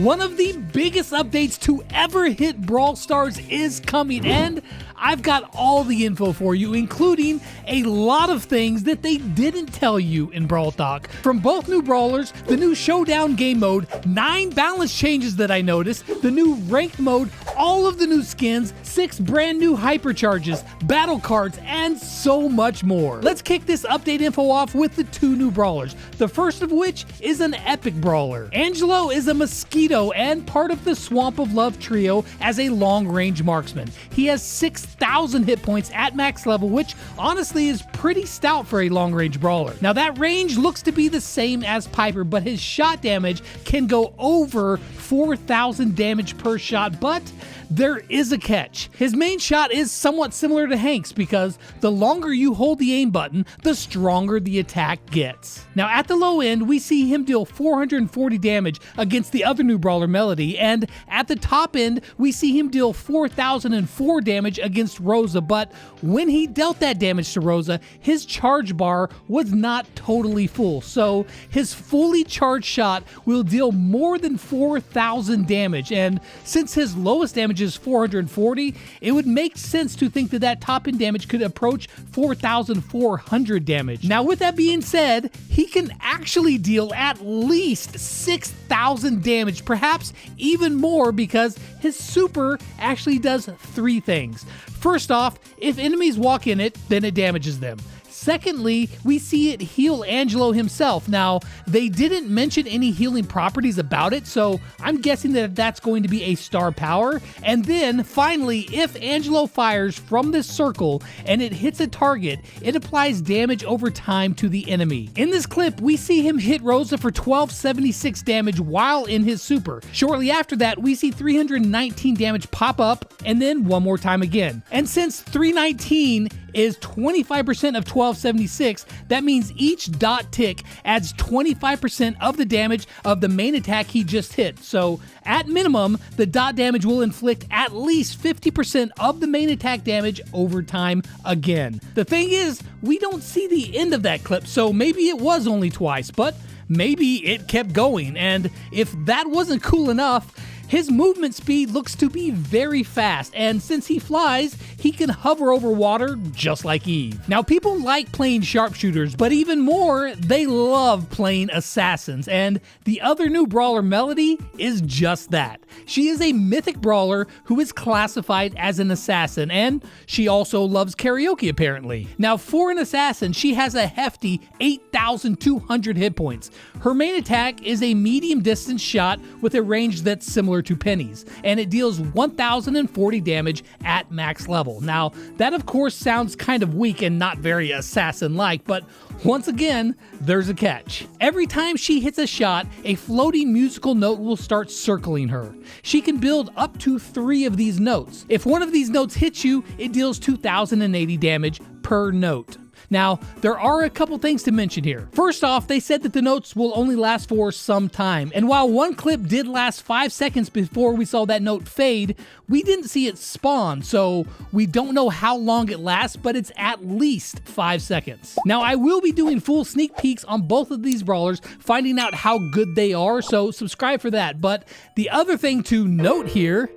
One of the biggest updates to ever hit Brawl Stars is coming, and I've got all the info for you, including a lot of things that they didn't tell you in Brawl Talk. From both new brawlers, the new Showdown game mode, 9 balance changes that I noticed, the new ranked mode, all of the new skins, 6 brand new hypercharges, battle cards, and so much more. Let's kick this update info off with the 2 new brawlers, the first of which is an epic brawler. Angelo is a mosquito and part of the Swamp of Love trio as a long-range marksman. He has 6,000 hit points at max level, which honestly is pretty stout for a long-range brawler. Now that range looks to be the same as Piper, but his shot damage can go over 4,000 damage per shot, but there is a catch. His main shot is somewhat similar to Hank's because the longer you hold the aim button, the stronger the attack gets. Now at the low end, we see him deal 440 damage against the other new brawler Melodie, and at the top end, we see him deal 4,004 damage against Rosa, but when he dealt that damage to Rosa, his charge bar was not totally full, so his fully charged shot will deal more than 4,000 damage, and since his lowest damage is 440, it would make sense to think that that top end damage could approach 4,400 damage. Now with that being said, he can actually deal at least 6,000 damage, perhaps even more, because his super actually does 3 things. First off, if enemies walk in it, then it damages them. Secondly, we see it heal Angelo himself. Now, they didn't mention any healing properties about it, so I'm guessing that that's going to be a star power. And then, finally, if Angelo fires from this circle and it hits a target, it applies damage over time to the enemy. In this clip, we see him hit Rosa for 1276 damage while in his super. Shortly after that, we see 319 damage pop up, and then one more time again. And since 319 is 25% of 1276, that means each dot tick adds 25% of the damage of the main attack he just hit. So at minimum, the dot damage will inflict at least 50% of the main attack damage over time again. The thing is, we don't see the end of that clip, so maybe it was only twice, but maybe it kept going. And if that wasn't cool enough, his movement speed looks to be very fast, and since he flies, he can hover over water just like Eve. Now, people like playing sharpshooters, but even more, they love playing assassins, and the other new brawler, Melodie, is just that. She is a mythic brawler who is classified as an assassin, and she also loves karaoke, apparently. Now, for an assassin, she has a hefty 8,200 hit points. Her main attack is a medium distance shot with a range that's similar to Penny's, and it deals 1,040 damage at max level. Now, that of course sounds kind of weak and not very assassin-like, but once again, there's a catch. Every time she hits a shot, a floating musical note will start circling her. She can build up to 3 of these notes. If one of these notes hits you, it deals 2,080 damage per note. Now, there are a couple things to mention here. First off, they said that the notes will only last for some time, and while one clip did last 5 seconds before we saw that note fade, we didn't see it spawn, so we don't know how long it lasts, but it's at least 5 seconds. Now, I will be doing full sneak peeks on both of these brawlers, finding out how good they are, so subscribe for that. But the other thing to note here,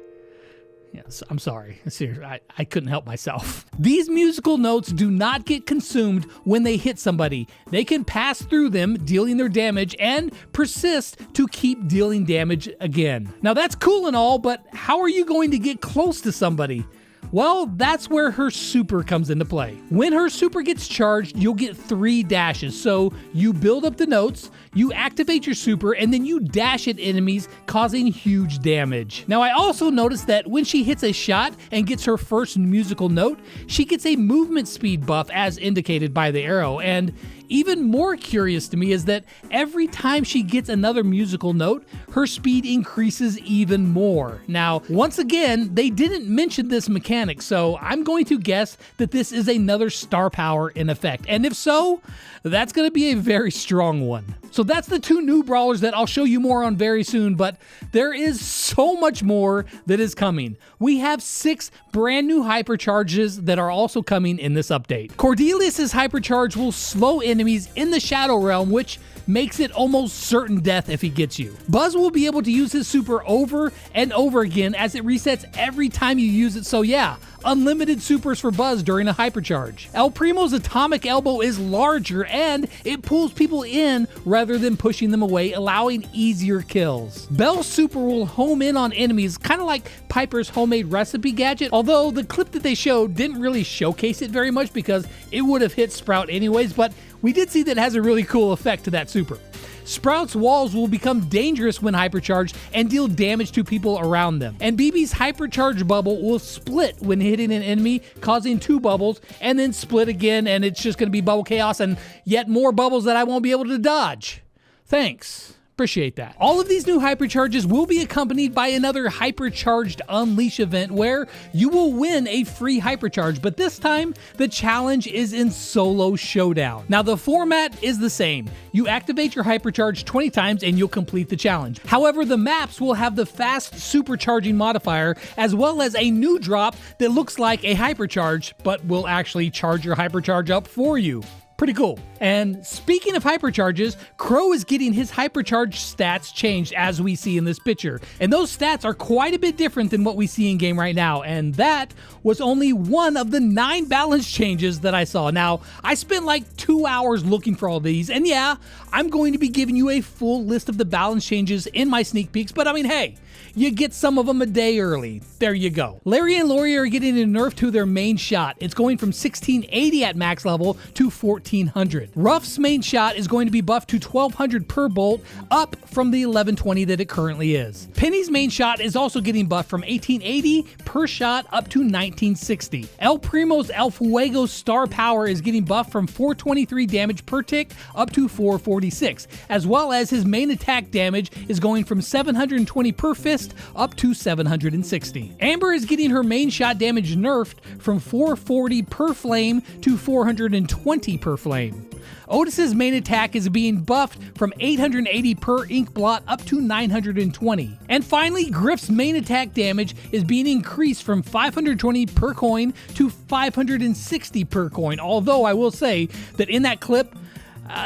yes, I'm sorry. Seriously, I couldn't help myself. These musical notes do not get consumed when they hit somebody. They can pass through them, dealing their damage, and persist to keep dealing damage again. Now that's cool and all, but how are you going to get close to somebody? Well, that's where her super comes into play. When her super gets charged, you'll get 3 dashes. So you build up the notes, you activate your super, and then you dash at enemies, causing huge damage. Now, I also noticed that when she hits a shot and gets her first musical note, she gets a movement speed buff as indicated by the arrow. And even more curious to me is that every time she gets another musical note, her speed increases even more. Now, once again, they didn't mention this mechanic, so I'm going to guess that this is another star power in effect. And if so, that's going to be a very strong one. So that's the 2 new brawlers that I'll show you more on very soon, but there is so much more that is coming. We have 6 brand new hypercharges that are also coming in this update. Cordelius's hypercharge will slow enemies in the Shadow Realm, which makes it almost certain death if he gets you. Buzz will be able to use his super over and over again as it resets every time you use it, so yeah, unlimited supers for Buzz during a hypercharge. El Primo's atomic elbow is larger and it pulls people in rather than pushing them away, allowing easier kills. Bell's super will home in on enemies, kind of like Piper's homemade recipe gadget, although the clip that they showed didn't really showcase it very much because it would have hit Sprout anyways, but we did see that it has a really cool effect to that super. Sprout's walls will become dangerous when hypercharged and deal damage to people around them. And BB's hypercharge bubble will split when hitting an enemy, causing 2 bubbles, and then split again, and it's just going to be bubble chaos and yet more bubbles that I won't be able to dodge. Thanks. Appreciate that. All of these new hypercharges will be accompanied by another hypercharged unleash event where you will win a free hypercharge, but this time the challenge is in solo showdown. Now the format is the same. You activate your hypercharge 20 times and you'll complete the challenge. However, the maps will have the fast supercharging modifier as well as a new drop that looks like a hypercharge but will actually charge your hypercharge up for you. Pretty cool. And speaking of hypercharges, Crow is getting his hypercharge stats changed as we see in this picture. And those stats are quite a bit different than what we see in game right now. And that was only one of the 9 balance changes that I saw. Now, I spent like 2 hours looking for all these. And yeah, I'm going to be giving you a full list of the balance changes in my sneak peeks. But I mean, hey, you get some of them a day early. There you go. Larry and Lori are getting a nerf to their main shot. It's going from 1680 at max level to 1400. Ruff's main shot is going to be buffed to 1200 per bolt, up from the 1120 that it currently is. Penny's main shot is also getting buffed from 1880 per shot up to 1960. El Primo's El Fuego star power is getting buffed from 423 damage per tick up to 446, as well as his main attack damage is going from 720 per fist up to 760. Amber is getting her main shot damage nerfed from 440 per flame to 420 per flame. Otis's main attack is being buffed from 880 per ink blot up to 920. And finally, Griff's main attack damage is being increased from 520 per coin to 560 per coin, although I will say that in that clip,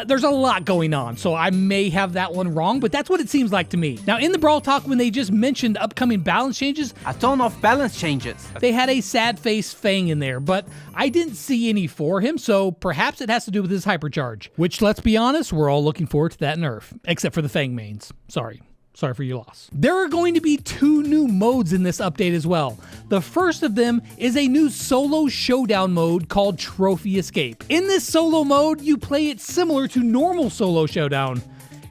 there's a lot going on, so I may have that one wrong, but that's what it seems like to me. Now, in the Brawl Talk, when they just mentioned upcoming balance changes, a ton of balance changes. They had a sad face Fang in there, but I didn't see any for him, so perhaps it has to do with his hypercharge, which, let's be honest, we're all looking forward to that nerf, except for the Fang mains. Sorry for your loss. There are going to be 2 new modes in this update as well. The first of them is a new solo showdown mode called Trophy Escape. In this solo mode, you play it similar to normal solo showdown,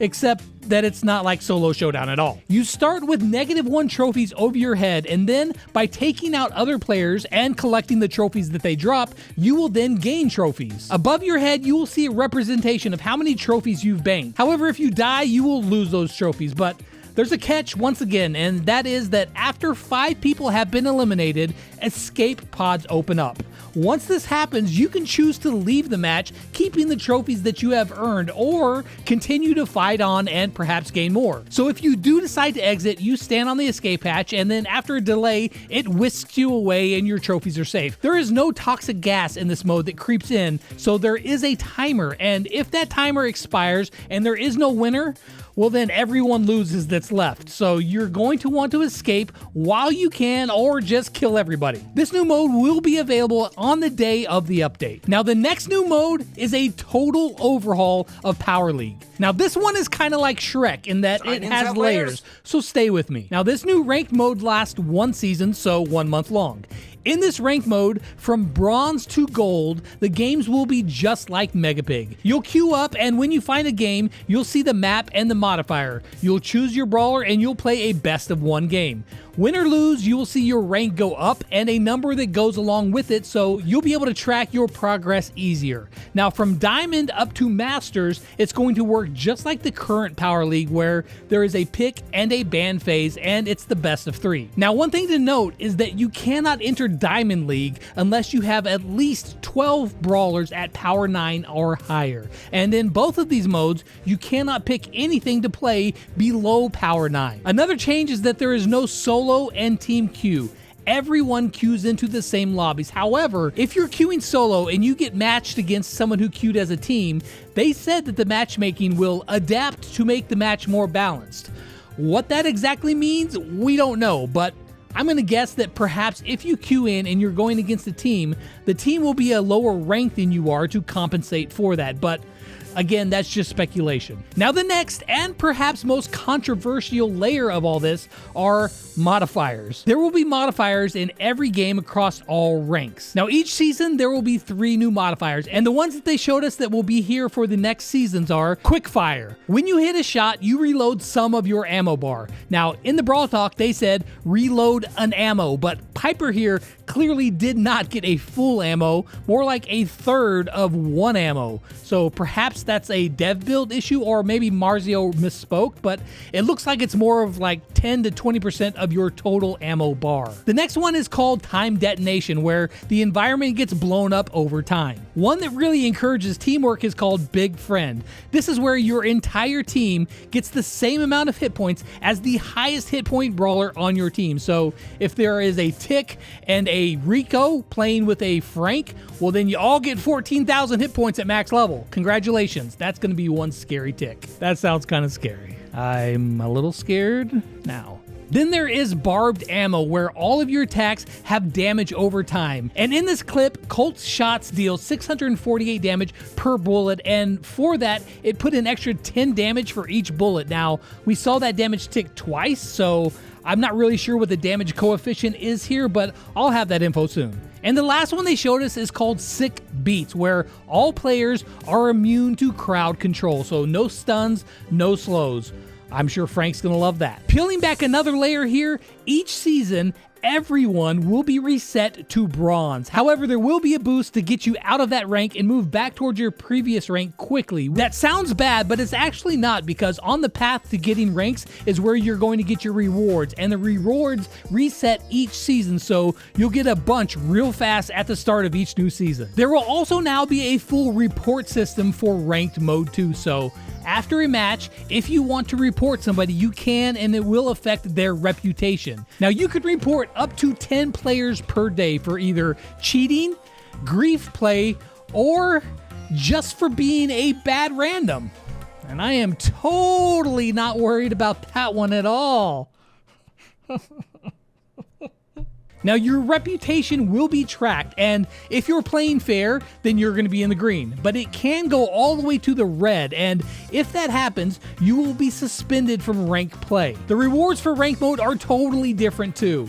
except that it's not like solo showdown at all. You start with -1 trophies over your head, and then by taking out other players and collecting the trophies that they drop, you will then gain trophies. Above your head, you will see a representation of how many trophies you've banked. However, if you die, you will lose those trophies, but there's a catch once again, and that is that after 5 people have been eliminated, escape pods open up. Once this happens, you can choose to leave the match, keeping the trophies that you have earned, or continue to fight on and perhaps gain more. So if you do decide to exit, you stand on the escape hatch, and then after a delay, it whisks you away and your trophies are safe. There is no toxic gas in this mode that creeps in, so there is a timer, and if that timer expires and there is no winner, well then everyone loses that's left. So you're going to want to escape while you can, or just kill everybody. This new mode will be available on the day of the update. Now the next new mode is a total overhaul of Power League. Now this one is kind of like Shrek in that it has layers, so stay with me. Now this new ranked mode lasts 1 season, so 1 month long. In this ranked mode, from bronze to gold, the games will be just like Mega Pig. You'll queue up, and when you find a game, you'll see the map and the modifier. You'll choose your brawler, and you'll play a best of 1 game. Win or lose, you will see your rank go up and a number that goes along with it, so you'll be able to track your progress easier. Now, from Diamond up to Masters, it's going to work just like the current Power League, where there is a pick and a ban phase, and it's the best of 3. Now, one thing to note is that you cannot enter Diamond League unless you have at least 12 brawlers at Power 9 or higher. And in both of these modes, you cannot pick anything to play below Power 9. Another change is that there is no solo and team queue. everyone queues into the same lobbies. However, if you're queuing solo and you get matched against someone who queued as a team, they said that the matchmaking will adapt to make the match more balanced. What that exactly means, we don't know, but I'm going to guess that perhaps if you queue in and you're going against a team, the team will be a lower rank than you are to compensate for that, but again, that's just speculation. Now, the next and perhaps most controversial layer of all this are modifiers. There will be modifiers in every game across all ranks. Now, each season, there will be 3 new modifiers, and the ones that they showed us that will be here for the next seasons are Quickfire. When you hit a shot, you reload some of your ammo bar. Now, in the Brawl Talk, they said reload an ammo, but Piper here clearly did not get a full ammo, more like a third of one ammo. So perhaps that's a dev build issue, or maybe Marzio misspoke, but it looks like it's more of like 10 to 20% of your total ammo bar. The next one is called Time Detonation, where the environment gets blown up over time. One that really encourages teamwork is called Big Friend. This is where your entire team gets the same amount of hit points as the highest hit point brawler on your team. So if there is a Tick and a Rico playing with a Frank, well then you all get 14,000 hit points at max level. Congratulations, that's going to be one scary Tick. That sounds kind of scary. I'm a little scared now. Then there is Barbed Ammo, where all of your attacks have damage over time. And in this clip, Colt's shots deal 648 damage per bullet, and for that, it put an extra 10 damage for each bullet. Now, we saw that damage tick twice, so I'm not really sure what the damage coefficient is here, but I'll have that info soon. And the last one they showed us is called Sick Beats, where all players are immune to crowd control, so no stuns, no slows. I'm sure Frank's gonna love that. Peeling back another layer here, each season, everyone will be reset to bronze. However, there will be a boost to get you out of that rank and move back towards your previous rank quickly. That sounds bad, but it's actually not, because on the path to getting ranks is where you're going to get your rewards, and the rewards reset each season, so you'll get a bunch real fast at the start of each new season. There will also now be a full report system for ranked mode 2, so after a match, if you want to report somebody, you can, and it will affect their reputation. Now, you could report up to 10 players per day for either cheating, grief play, or just for being a bad random. And I am totally not worried about that one at all. Now, your reputation will be tracked, and if you're playing fair, then you're going to be in the green. But it can go all the way to the red, and if that happens, you will be suspended from ranked play. The rewards for ranked mode are totally different too.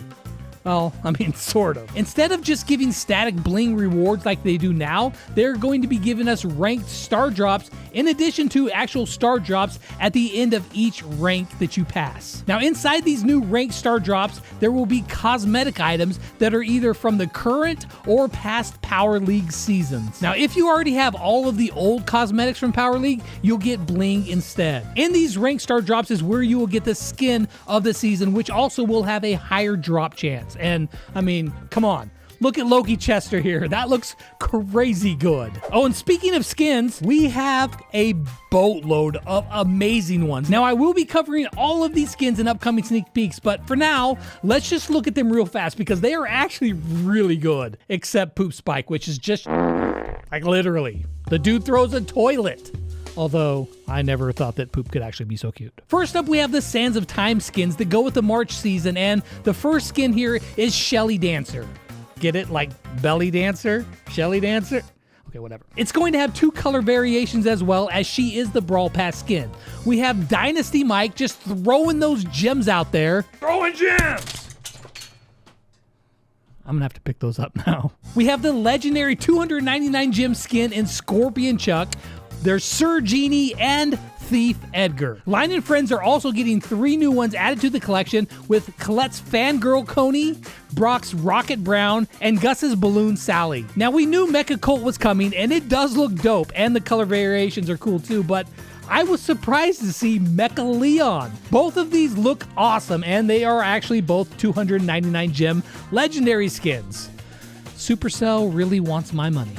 Well, I mean, sort of. Instead of just giving static bling rewards like they do now, they're going to be giving us ranked star drops in addition to actual star drops at the end of each rank that you pass. Now, inside these new ranked star drops, there will be cosmetic items that are either from the current or past Power League seasons. Now, if you already have all of the old cosmetics from Power League, you'll get bling instead. In these ranked star drops is where you will get the skin of the season, which also will have a higher drop chance. And I mean, come on. Look at Loki Chester here. That looks crazy good. Oh, and speaking of skins, we have a boatload of amazing ones. Now, I will be covering all of these skins in upcoming sneak peeks, but for now, let's just look at them real fast because they are actually really good. Except Poop Spike, which is just like literally. The dude throws a toilet. Although, I never thought that Poop could actually be so cute. First up, we have the Sands of Time skins that go with the March season, and the first skin here is Shelly Dancer. Get it? Like Belly Dancer? Shelly Dancer? Okay, whatever. It's going to have 2 color variations as well, as she is the Brawl Pass skin. We have Dynasty Mike just throwing those gems out there. Throwing gems! I'm gonna have to pick those up now. We have the legendary 299 gem skin in Scorpion Chuck. There's Sir Genie and Thief Edgar. Line and Friends are also getting 3 new ones added to the collection, with Colette's Fangirl Coney, Brock's Rocket Brown, and Gus's Balloon Sally. Now, we knew Mecha Colt was coming, and it does look dope, and the color variations are cool too, but I was surprised to see Mecha Leon. Both of these look awesome, and they are actually both 299 gem legendary skins. Supercell really wants my money.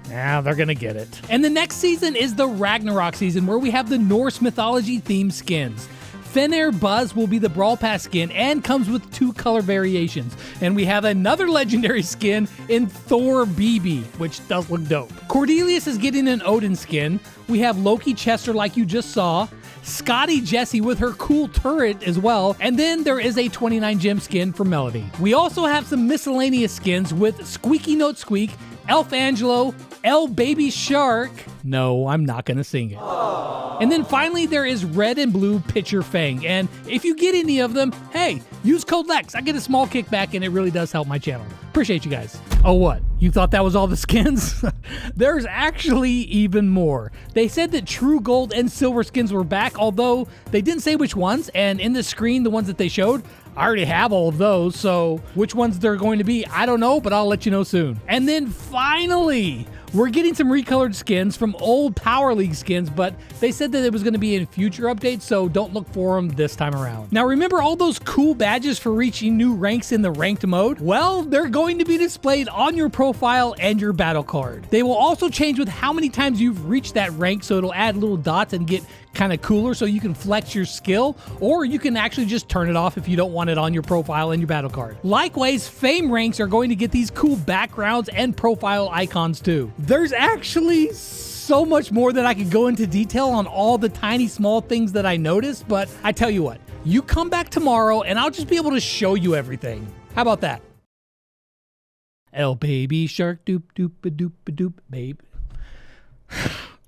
Yeah, they're gonna get it. And the next season is the Ragnarok season, where we have the Norse mythology themed skins. Fenair Buzz will be the Brawl Pass skin and comes with 2 color variations. And we have another legendary skin in Thor BB, which does look dope. Cordelius is getting an Odin skin. We have Loki Chester like you just saw. Scotty Jessie with her cool turret as well. And then there is a 29 gem skin for Melody. We also have some miscellaneous skins with Squeaky Note Squeak, Elf Angelo, El Baby Shark. No, I'm not gonna sing it. And then finally, there is Red and Blue Pitcher Fang. And if you get any of them, hey, use code LEX. I get a small kickback and it really does help my channel. Appreciate you guys. Oh, what? You thought that was all the skins? There's actually even more. They said that true gold and silver skins were back, although they didn't say which ones. And in the screen, the ones that they showed, I already have all of those. So which ones they're going to be, I don't know, but I'll let you know soon. And then finally, we're getting some recolored skins from old Power League skins, but they said that it was going to be in future updates, so don't look for them this time around. Now, remember all those cool badges for reaching new ranks in the ranked mode? Well, they're going to be displayed on your profile and your battle card. They will also change with how many times you've reached that rank, so it'll add little dots and get kind of cooler so you can flex your skill, or you can actually just turn it off if you don't want it on your profile and your battle card. Likewise, fame ranks are going to get these cool backgrounds and profile icons too. There's actually so much more that I could go into detail on all the tiny small things that I noticed, but I tell you what, you come back tomorrow and I'll just be able to show you everything. How about that? El Baby Shark doop doop a doop babe.